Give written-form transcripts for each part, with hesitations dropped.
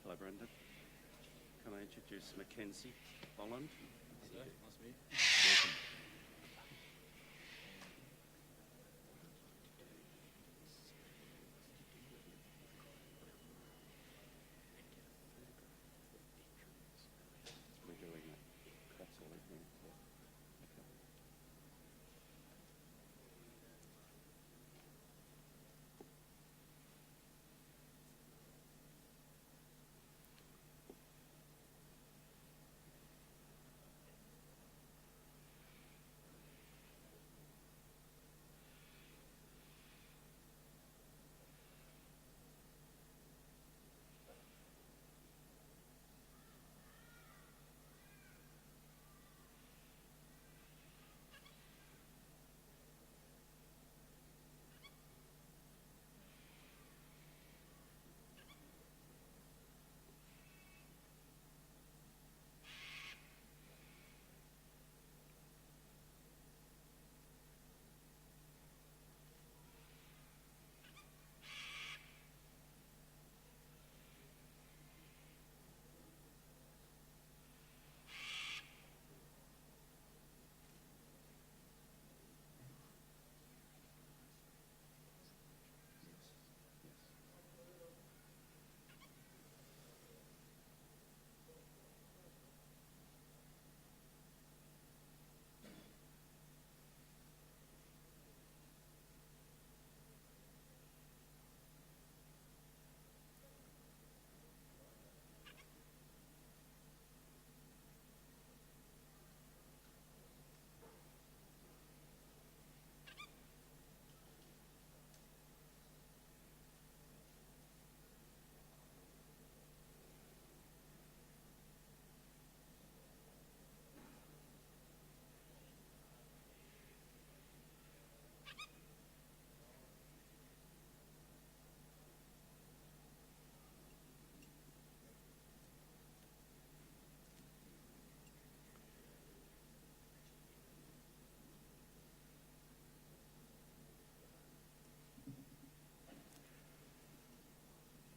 Hello, Brendan. Can I introduce Mackenzie Bolland? Nice to meet you. Welcome. We're doing it. That's all, isn't it? Okay.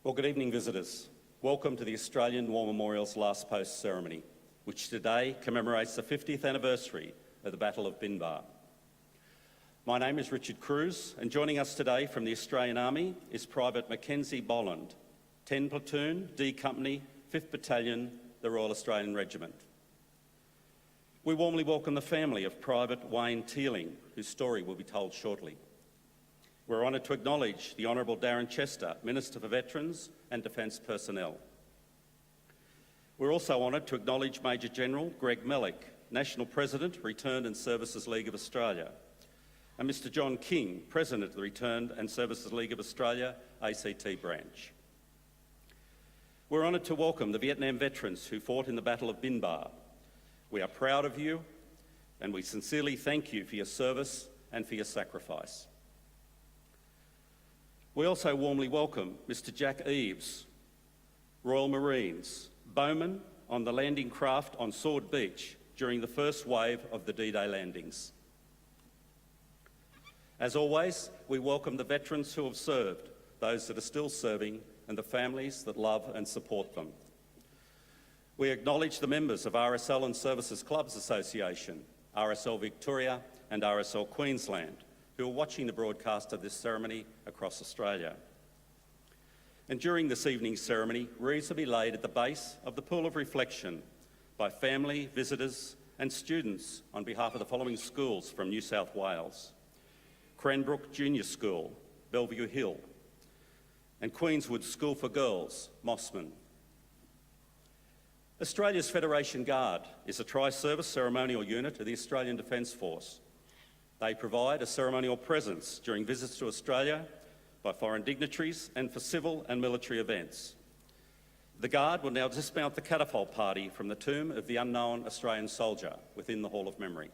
Well, good evening, visitors. Welcome to the Australian War Memorial's Last Post ceremony, which today commemorates the 50th anniversary of the Battle of Binh. My name is Richard Cruz, and joining us today from the Australian Army is Private Mackenzie Bolland, 10 Platoon, D Company, 5th Battalion, the Royal Australian Regiment. We warmly welcome the family of Private Wayne Teeling, whose story will be told shortly. We're honoured to acknowledge the Honourable Darren Chester, Minister for Veterans and Defence Personnel. We're also honoured to acknowledge Major General Greg Mellick, National President, Returned and Services League of Australia, and Mr John King, President of the Returned and Services League of Australia, ACT branch. We're honoured to welcome the Vietnam veterans who fought in the Battle of Binh. We are proud of you, and we sincerely thank you for your service and for your sacrifice. We also warmly welcome Mr Jack Eaves, Royal Marines, bowman on the landing craft on Sword Beach during the first wave of the D-Day landings. As always, we welcome the veterans who have served, those that are still serving, and the families that love and support them. We acknowledge the members of RSL and Services Clubs Association, RSL Victoria and RSL Queensland, who are watching the broadcast of this ceremony across Australia. And during this evening's ceremony, wreaths will be laid at the base of the Pool of Reflection by family, visitors and students on behalf of the following schools from New South Wales: Cranbrook Junior School, Bellevue Hill, and Queenswood School for Girls, Mossman. Australia's Federation Guard is a tri-service ceremonial unit of the Australian Defence Force. They provide a ceremonial presence during visits to Australia by foreign dignitaries and for civil and military events. The Guard will now dismount the catapult party from the tomb of the unknown Australian soldier within the Hall of Memory.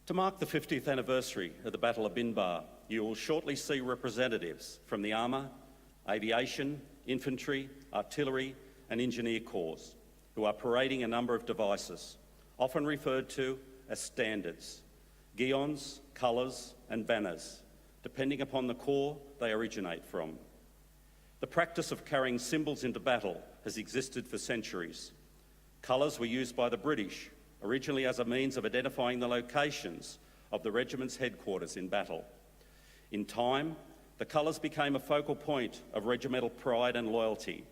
To mark the 50th anniversary of the Battle of Binh, you will shortly see representatives from the Armour, Aviation, Infantry, Artillery and Engineer Corps who are parading a number of devices, often referred to as standards, guions, colours and banners, depending upon the corps they originate from. The practice of carrying symbols into battle has existed for centuries. Colours were used by the British, originally as a means of identifying the locations of the regiment's headquarters in battle. In time, the colours became a focal point of regimental pride and loyalty,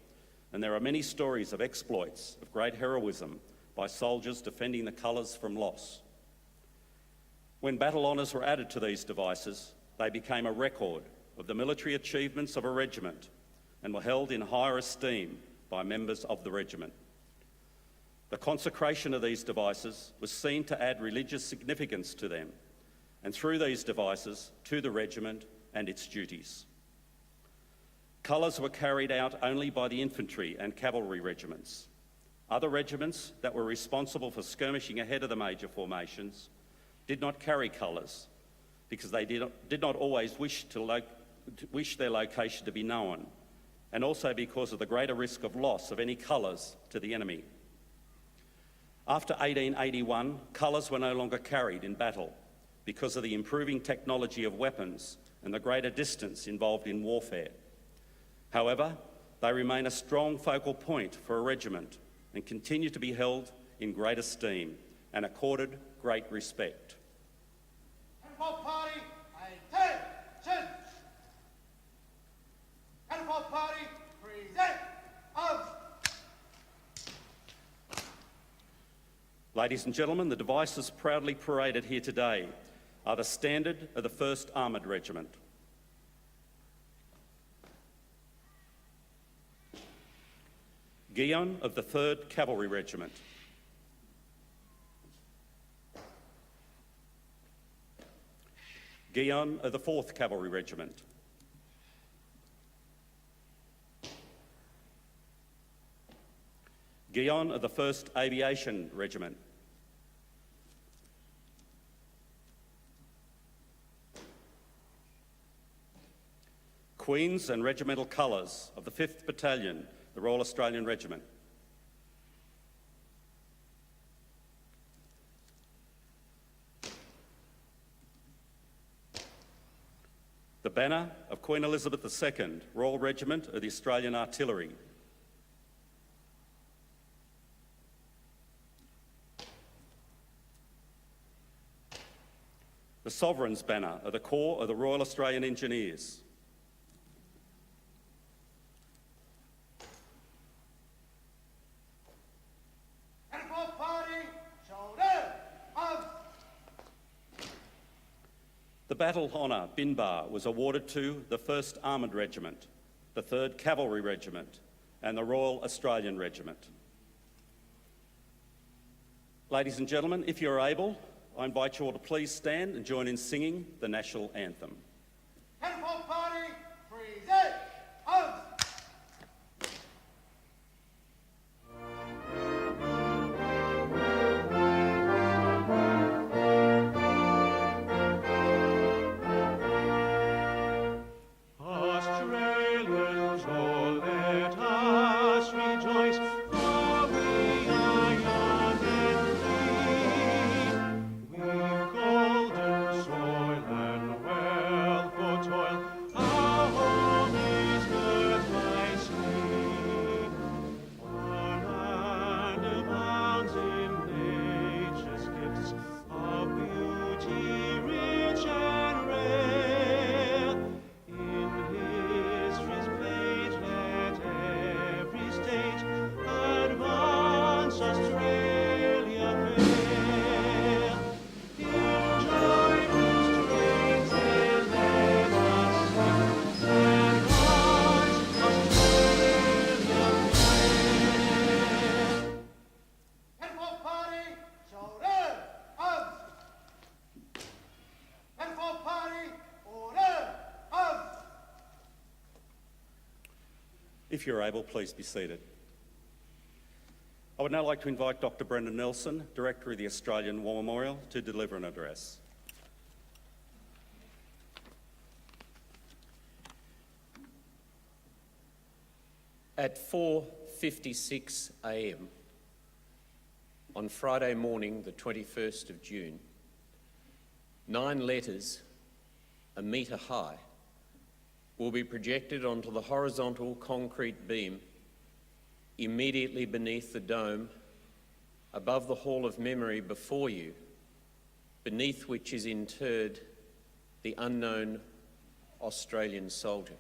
and there are many stories of exploits of great heroism by soldiers defending the colours from loss. When battle honours were added to these devices, they became a record of the military achievements of a regiment and were held in higher esteem by members of the regiment. The consecration of these devices was seen to add religious significance to them, and through these devices, to the regiment and its duties. Colours were carried out only by the infantry and cavalry regiments. Other regiments that were responsible for skirmishing ahead of the major formations did not carry colours because they did not always wish their location to be known, and also because of the greater risk of loss of any colours to the enemy. After 1881, colours were no longer carried in battle because of the improving technology of weapons and the greater distance involved in warfare. However, they remain a strong focal point for a regiment and continue to be held in great esteem and accorded great respect. Catapult party, attention! Catapult party, present, arms! Ladies and gentlemen, the devices proudly paraded here today are the standard of the 1st Armoured Regiment. Guion of the 3rd Cavalry Regiment. Guion of the 4th Cavalry Regiment. Guion of the 1st Aviation Regiment. Queens and regimental colours of the 5th Battalion, the Royal Australian Regiment. The banner of Queen Elizabeth II, Royal Regiment of the Australian Artillery. The Sovereign's banner of the Corps of the Royal Australian Engineers. Catapult party, shoulder, arms! The battle honour Binh was awarded to the 1st Armoured Regiment, the 3rd Cavalry Regiment and the Royal Australian Regiment. Ladies and gentlemen, if you're able, I invite you all to please stand and join in singing the National Anthem. Catapult party, present, arms! Australians, all let us rejoice, for we are young and free. We've golden soil and wealth for toil, our home is birth by sea. Our land abounds in nature's gifts, of beauty rich and rare. In history's page let every state advance Australia fair. In joyful strains then let us sing, advance Australia fair. Catapult party, shoulder, arms! Catapult party, order, arms! If you're able, please be seated. I would now like to invite Dr. Brendan Nelson, Director of the Australian War Memorial, to deliver an address. At 4:56 a.m. on Friday morning, the 21st of June, 9 letters, a metre high, will be projected onto the horizontal concrete beam immediately beneath the dome above the Hall of Memory before you, beneath which is interred the unknown Australian soldier.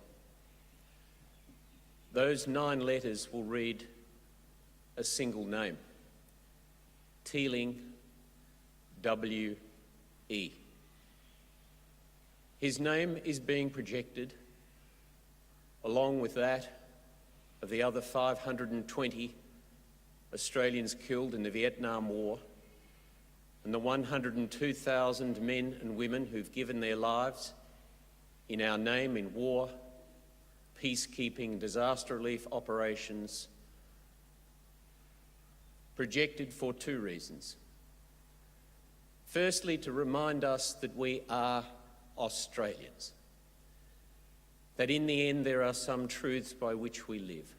Those 9 letters will read a single name: Teeling, W.E. His name is being projected along with that of the other 520 Australians killed in the Vietnam War and the 102,000 men and women who've given their lives in our name in war, peacekeeping, disaster relief operations, projected for 2 reasons. Firstly, to remind us that we are Australians, that in the end there are some truths by which we live,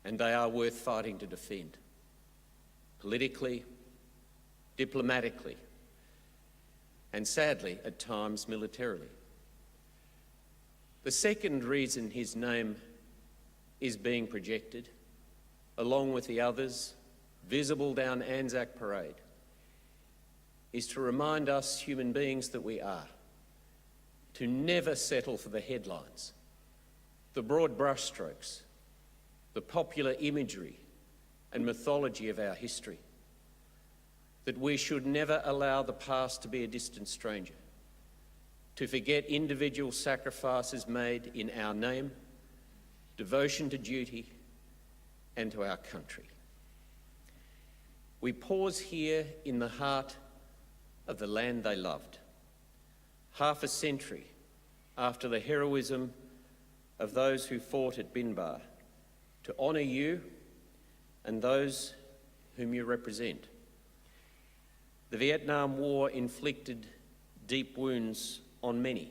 and they are worth fighting to defend, politically, diplomatically, and sadly, at times, militarily. The second reason his name is being projected, along with the others visible down Anzac Parade, is to remind us human beings that we are, to never settle for the headlines, the broad brushstrokes, the popular imagery and mythology of our history, that we should never allow the past to be a distant stranger, to forget individual sacrifices made in our name, devotion to duty and to our country. We pause here in the heart of the land they loved, half a century after the heroism of those who fought at Binh, to honour you and those whom you represent. The Vietnam War inflicted deep wounds on many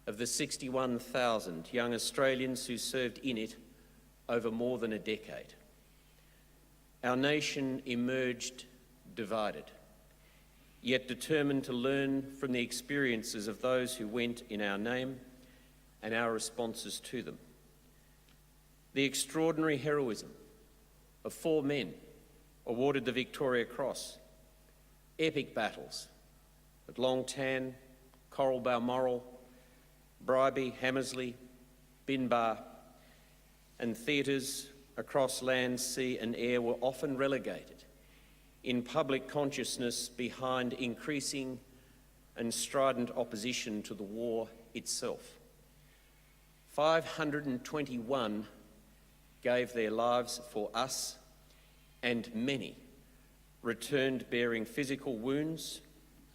of the 61,000 young Australians who served in it over more than a decade. Our nation emerged divided, yet determined to learn from the experiences of those who went in our name and our responses to them. The extraordinary heroism of 4 men awarded the Victoria Cross, epic battles at Long Tan, Coral Balmoral, Bribie, Hamersley, Binh, and theatres across land, sea and air were often relegated in public consciousness behind increasing and strident opposition to the war itself. 521 gave their lives for us, and many returned bearing physical wounds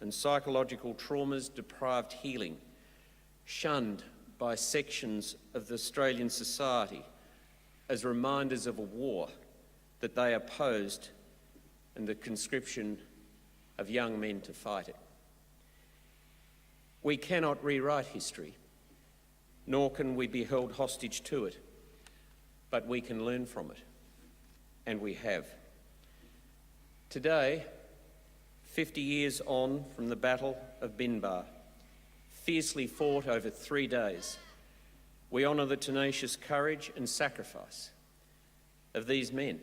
and psychological traumas, deprived healing, shunned by sections of the Australian society as reminders of a war that they opposed and the conscription of young men to fight it. We cannot rewrite history, nor can we be held hostage to it, but we can learn from it, and we have. Today, 50 years on from the Battle of Binh, fiercely fought over 3 days, we honour the tenacious courage and sacrifice of these men,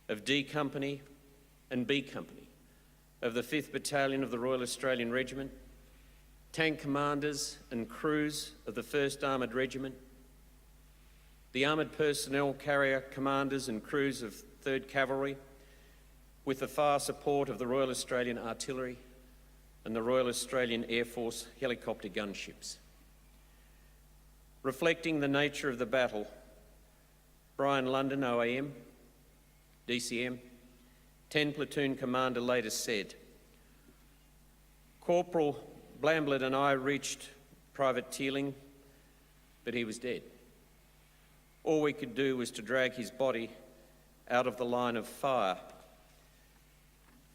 of D Company and B Company, of the 5th Battalion of the Royal Australian Regiment, tank commanders and crews of the 1st Armoured Regiment, the Armoured Personnel Carrier commanders and crews of 3rd Cavalry, with the fire support of the Royal Australian Artillery and the Royal Australian Air Force helicopter gunships. Reflecting the nature of the battle, Brian London, OAM, DCM, 10 Platoon Commander, later said, "Corporal Blamblet and I reached Private Teeling, but he was dead. All we could do was to drag his body out of the line of fire.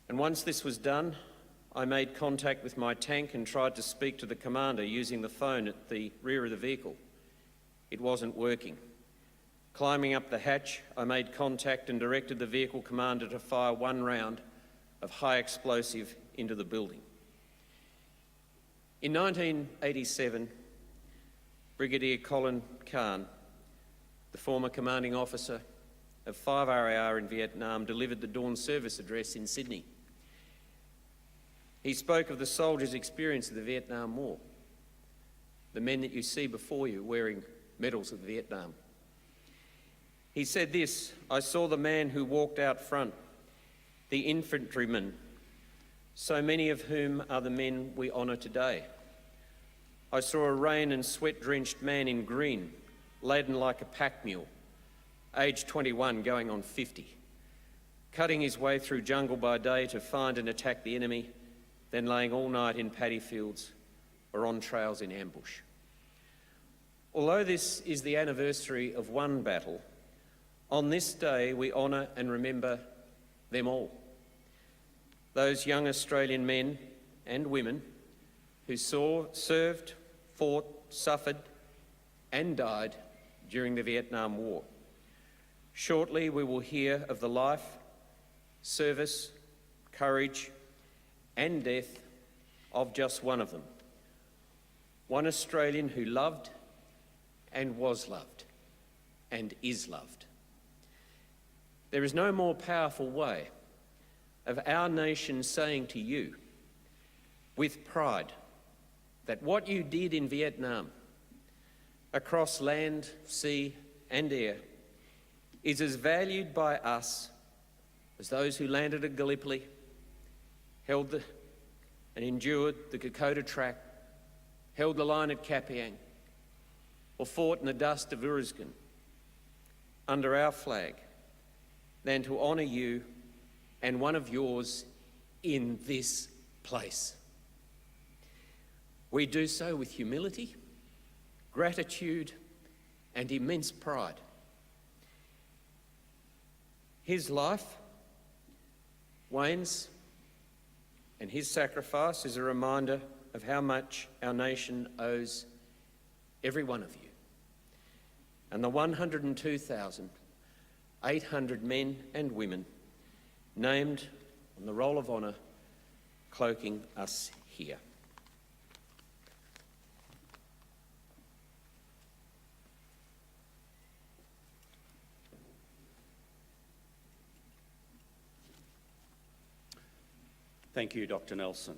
And once this was done, I made contact with my tank and tried to speak to the commander using the phone at the rear of the vehicle. It wasn't working. Climbing up the hatch, I made contact and directed the vehicle commander to fire one round of high explosive into the building. In 1987, Brigadier Colin Khan, the former commanding officer of 5 RAR in Vietnam, delivered the dawn service address in Sydney. He spoke of the soldiers' experience of the Vietnam War, the men that you see before you wearing medals of Vietnam. He said this: "I saw the man who walked out front, the infantrymen, so many of whom are the men we honour today. I saw a rain and sweat-drenched man in green, laden like a pack mule, aged 21 going on 50, cutting his way through jungle by day to find and attack the enemy, then laying all night in paddy fields or on trails in ambush." Although this is the anniversary of one battle, on this day we honour and remember them all. Those young Australian men and women who served, fought, suffered and died during the Vietnam War. Shortly we will hear of the life, service, courage and death of just one of them. One Australian who loved and was loved and is loved. There is no more powerful way of our nation saying to you with pride that what you did in Vietnam across land, sea and air is as valued by us as those who landed at Gallipoli, held and endured the Kokoda Track, held the line at Kapiang, or fought in the dust of Uruzgan under our flag, than to honour you and one of yours in this place. We do so with humility, gratitude and immense pride. His life, Wayne's, and his sacrifice is a reminder of how much our nation owes every one of you and the 102,800 men and women named on the Roll of Honour cloaking us here. Thank you, Dr. Nelson.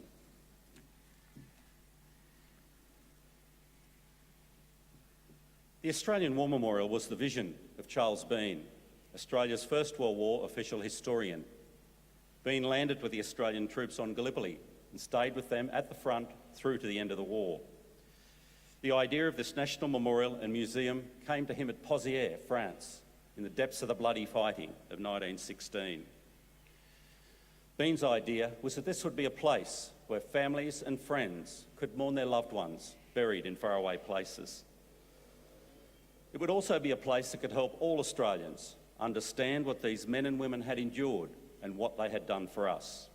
The Australian War Memorial was the vision of Charles Binh, Australia's First World War official historian. Binh landed with the Australian troops on Gallipoli and stayed with them at the front through to the end of the war. The idea of this national memorial and museum came to him at Pozières, France, in the depths of the bloody fighting of 1916. Bihn's idea was that this would be a place where families and friends could mourn their loved ones buried in faraway places. It would also be a place that could help all Australians understand what these men and women had endured and what they had done for us.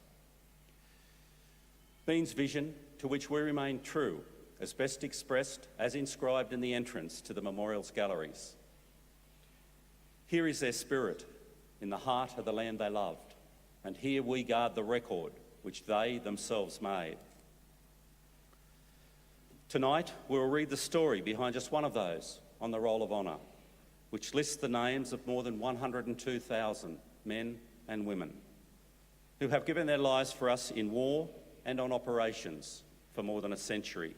Bihn's vision, to which we remain true, is best expressed as inscribed in the entrance to the memorial's galleries. Here is their spirit in the heart of the land they loved, and here we guard the record which they themselves made. Tonight, we will read the story behind just one of those on the Roll of Honour, which lists the names of more than 102,000 men and women who have given their lives for us in war and on operations for more than a century.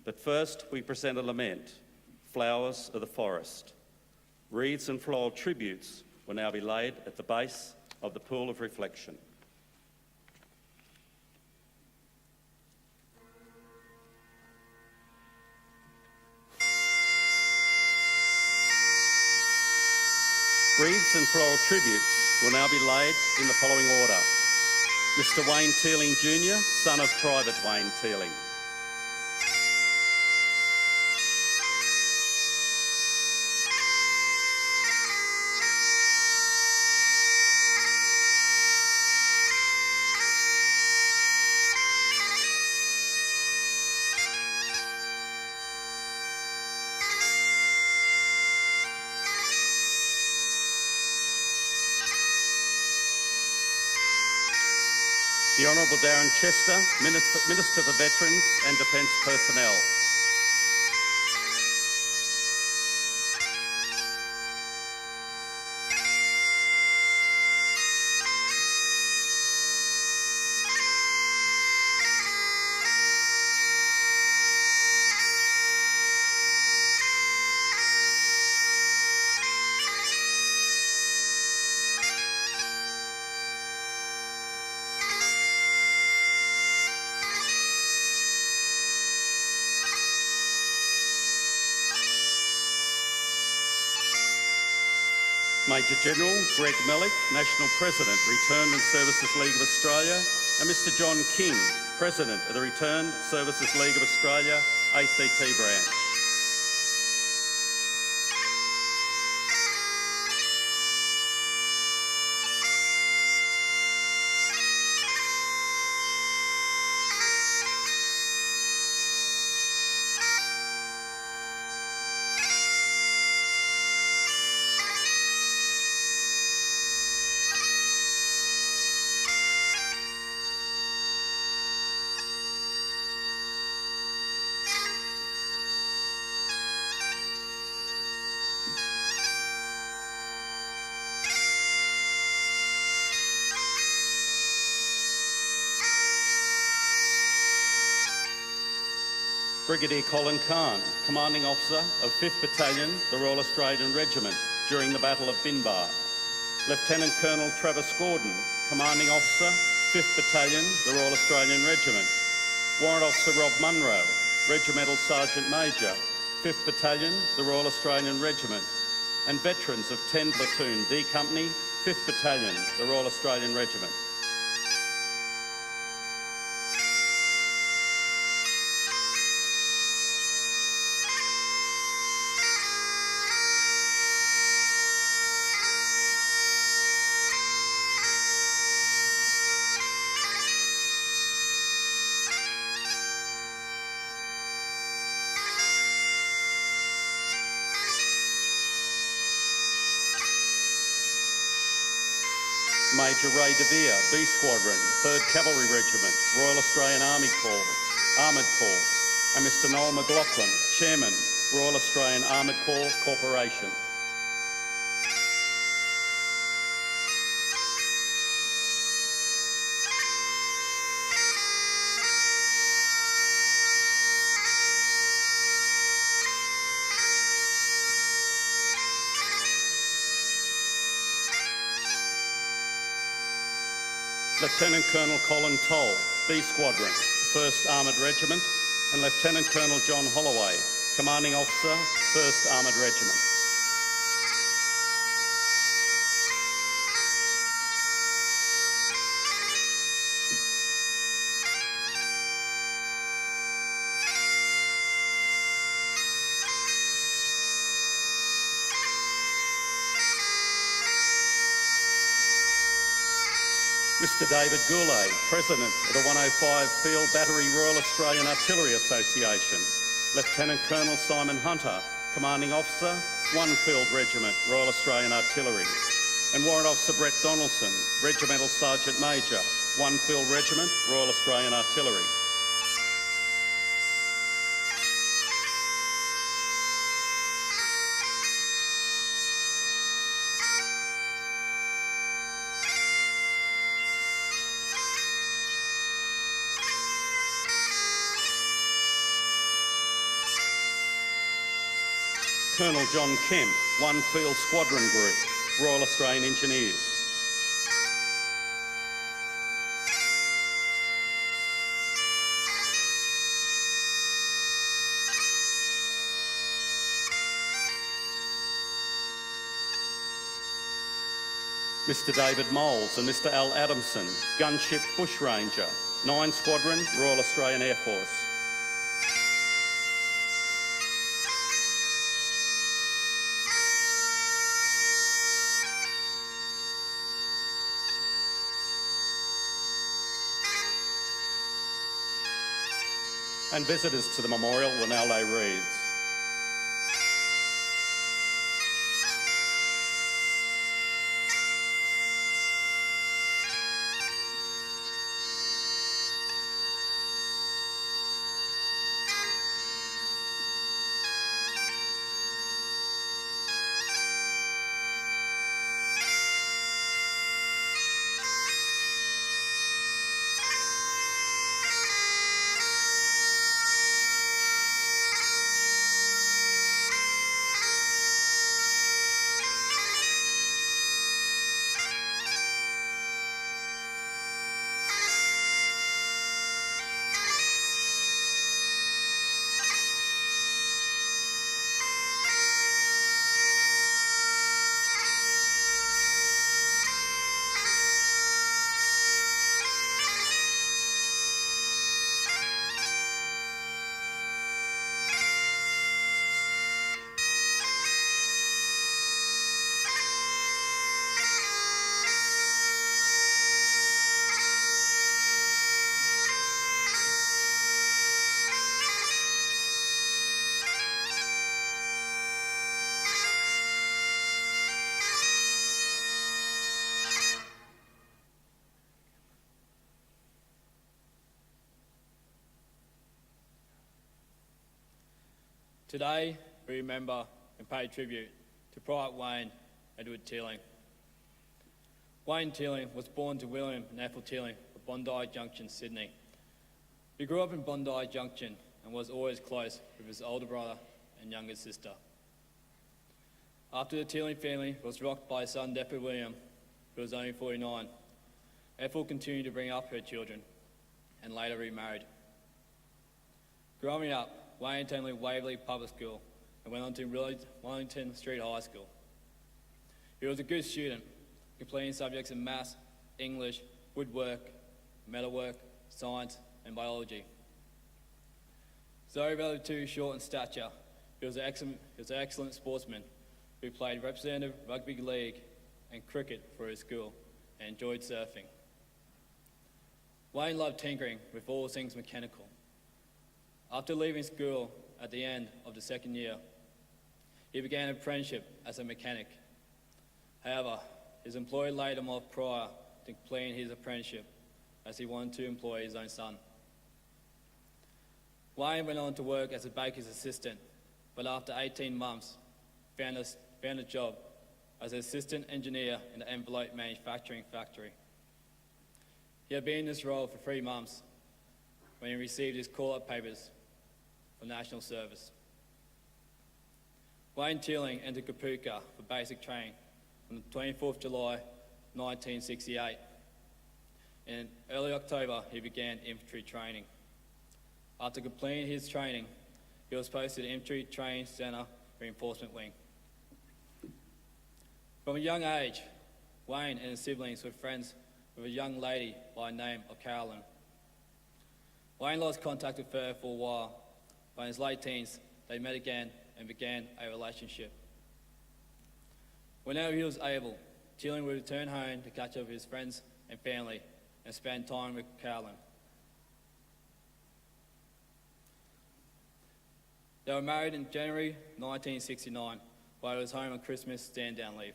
But first, we present a lament, Flowers of the Forest. Wreaths and floral tributes will now be laid at the base of the pool of reflection. Wreaths and floral tributes will now be laid in the following order. Mr. Wayne Teeling Jr., son of Private Wayne Teeling. The Honourable Darren Chester, Minister for Veterans and Defence Personnel. Major General Greg Mellick, National President, Returned and Services League of Australia, and Mr John King, President of the Returned Services League of Australia, ACT branch. Brigadier Colin Khan, Commanding Officer of 5th Battalion, the Royal Australian Regiment, during the Battle of Binh. Lieutenant Colonel Travis Gordon, Commanding Officer, 5th Battalion, the Royal Australian Regiment. Warrant Officer Rob Munro, Regimental Sergeant Major, 5th Battalion, the Royal Australian Regiment. And veterans of 10 Platoon D Company, 5th Battalion, the Royal Australian Regiment. Major Ray De Vere, B Squadron, 3rd Cavalry Regiment, Royal Australian Army Corps, Armoured Corps, and Mr Noel McLaughlin, Chairman, Royal Australian Armoured Corps Corporation. Lieutenant Colonel Colin Toll, B Squadron, 1st Armoured Regiment, and Lieutenant Colonel John Holloway, Commanding Officer, 1st Armoured Regiment. Mr David Goulet, President of the 105 Field Battery Royal Australian Artillery Association. Lieutenant Colonel Simon Hunter, Commanding Officer, 1 Field Regiment, Royal Australian Artillery. And Warrant Officer Brett Donaldson, Regimental Sergeant Major, 1 Field Regiment, Royal Australian Artillery. Colonel John Kemp, 1 Field Squadron Group, Royal Australian Engineers. Mr David Moles and Mr Al Adamson, Gunship Bushranger, 9 Squadron, Royal Australian Air Force. And visitors to the memorial will now lay wreaths. Today, we remember and pay tribute to Private Wayne Edward Teeling. Wayne Teeling was born to William and Ethel Teeling of Bondi Junction, Sydney. He grew up in Bondi Junction and was always close with his older brother and younger sister. After the Teeling family was rocked by his son Deppard William, who was only 49, Ethel continued to bring up her children and later remarried. Growing up, Wayne attended Waverley Public School and went on to Wellington Street High School. He was a good student, completing subjects in maths, English, woodwork, metalwork, science, and biology. Though relatively too short in stature, he was an excellent sportsman who played representative rugby league and cricket for his school and enjoyed surfing. Wayne loved tinkering with all things mechanical. After leaving school at the end of the second year, he began an apprenticeship as a mechanic. However, his employer laid him off prior to completing his apprenticeship as he wanted to employ his own son. Wayne went on to work as a baker's assistant, but after 18 months, found a job as an assistant engineer in the envelope manufacturing factory. He had been in this role for 3 months when he received his call-up papers for national service. Wayne Teeling entered Kapuka for basic training on the 24th July 1968. In early October, he began infantry training. After completing his training, he was posted to Infantry Training Centre Reinforcement Wing. From a young age, Wayne and his siblings were friends with a young lady by the name of Carolyn. Wayne lost contact with her for a while, but in his late teens, they met again and began a relationship. Whenever he was able, Teeling would return home to catch up with his friends and family and spend time with Carolyn. They were married in January 1969, while he was home on Christmas stand-down leave.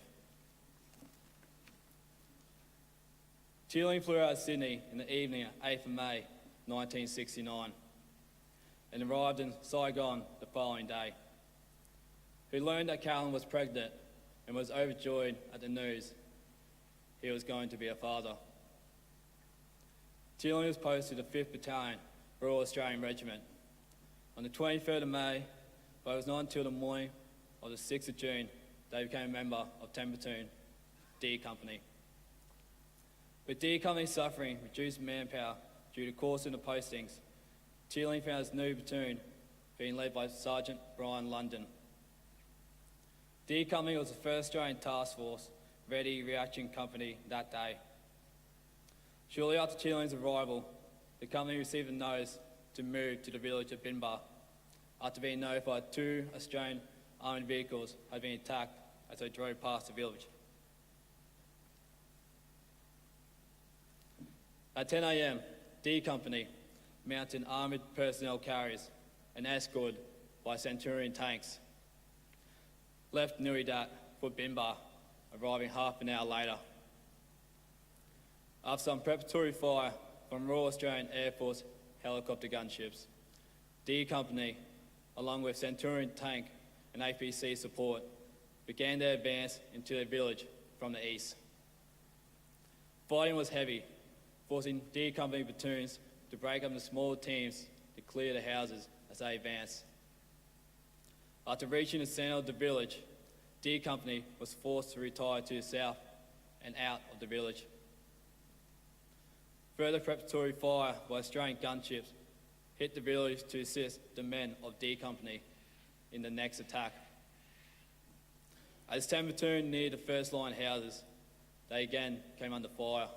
Teeling flew out of Sydney in the evening of 8th of May 1969 and arrived in Saigon the following day. He learned that Carolyn was pregnant and was overjoyed at the news he was going to be a father. Teeling was posted to the 5th Battalion, Royal Australian Regiment. On the 23rd of May, but it was not until the morning of the 6th of June that he became a member of 10 Platoon, D Company. With D Company suffering reduced manpower due to course in the postings, Teeling found his new platoon being led by Sergeant Brian London. D Company was the first Australian task force ready reaction company that day. Shortly after Teeling's arrival, the company received a notice to move to the village of Binh after being notified 2 Australian armoured vehicles had been attacked as they drove past the village. At 10 a.m, D Company, mounted armoured personnel carriers and escorted by Centurion tanks, left Nuridat for Binh, arriving half an hour later. After some preparatory fire from Royal Australian Air Force helicopter gunships, D Company, along with Centurion tank and APC support, began their advance into the village from the east. Fighting was heavy, forcing D Company platoons to break up into smaller teams to clear the houses as they advanced. After reaching the centre of the village, D Company was forced to retire to the south and out of the village. Further preparatory fire by Australian gunships hit the village to assist the men of D Company in the next attack. As 10 Platoon neared the first line houses, they again came under fire.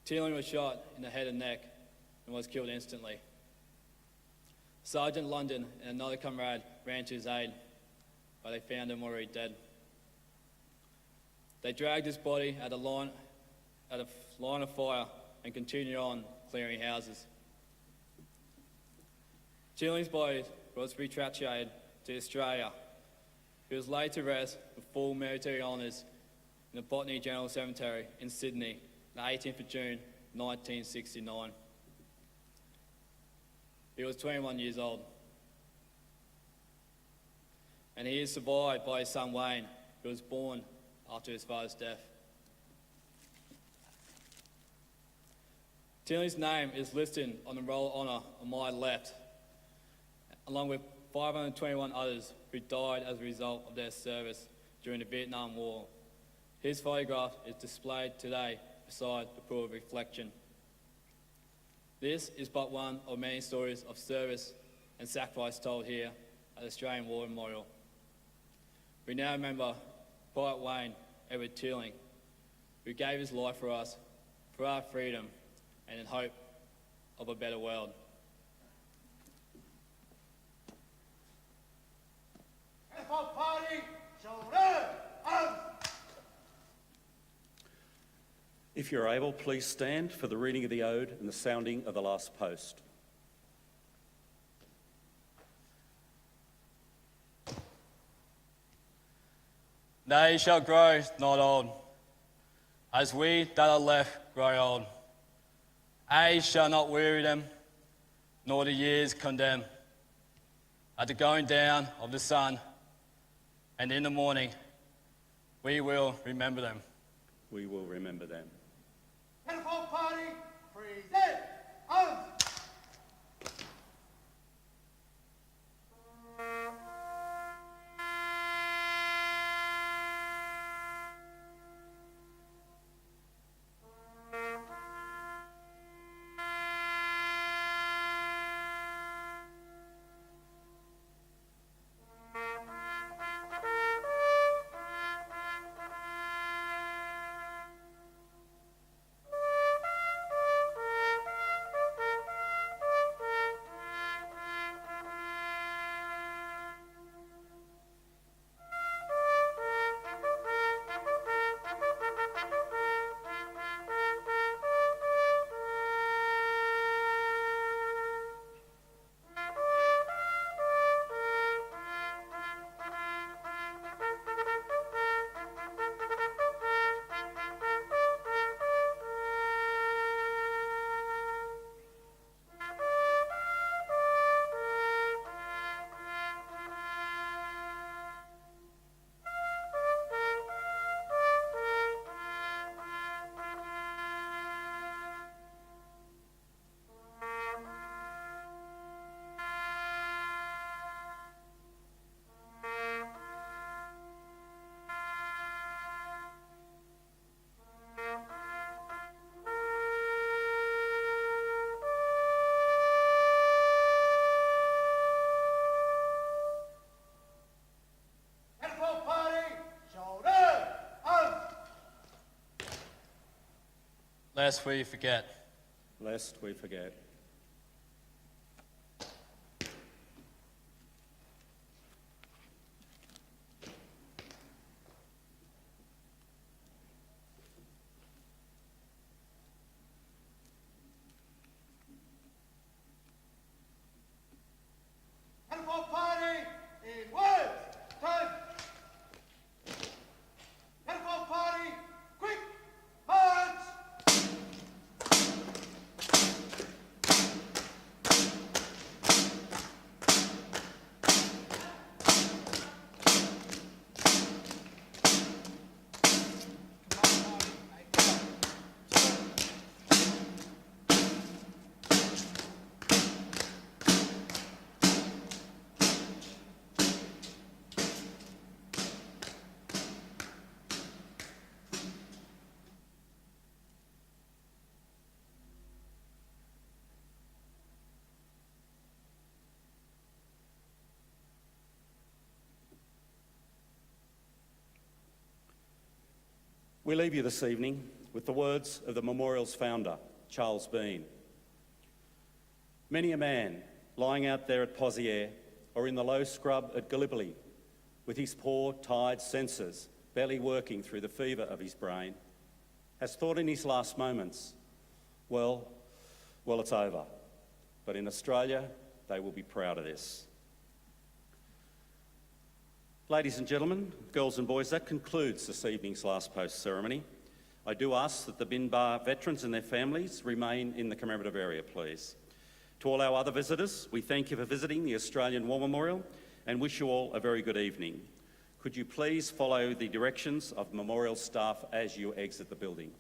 Teeling was shot in the head and neck and was killed instantly. Sergeant London and another comrade ran to his aid, but they found him already dead. They dragged his body at a line of fire and continued on clearing houses. Teeling's body was repatriated to Australia. He was laid to rest with full military honours in the Botany General Cemetery in Sydney on the 18th of June 1969. He was 21 years old. and he is survived by his son Wayne, who was born after his father's death. Teeling's name is listed on the Roll of Honour on my left, along with 521 others who died as a result of their service during the Vietnam War. His photograph is displayed today beside the pool of reflection. This is but one of many stories of service and sacrifice told here at the Australian War Memorial. We now remember Private Wayne Edward Teeling, who gave his life for us, for our freedom, and in hope of a better world. Uniform Party, shoulder, arms. If you're able, please stand for the reading of the ode and the sounding of the last post. They shall grow not old, as we that are left grow old. Age shall not weary them, nor the years condemn. At the going down of the sun, and in the morning, we will remember them. We will remember them. Uniform Party, present, arms. Lest we forget. Lest we forget. Uniform Party, in words, time. Uniform Party, quick, march. We leave you this evening with the words of the memorial's founder, Charles Binh. Many a man lying out there at Poziere or in the low scrub at Gallipoli with his poor, tired senses barely working through the fever of his brain has thought in his last moments, well, it's over. But in Australia, they will be proud of this. Ladies and gentlemen, girls and boys, that concludes this evening's last post ceremony. I do ask that the Binh veterans and their families remain in the commemorative area, please. To all our other visitors, we thank you for visiting the Australian War Memorial and wish you all a very good evening. Could you please follow the directions of memorial staff as you exit the building?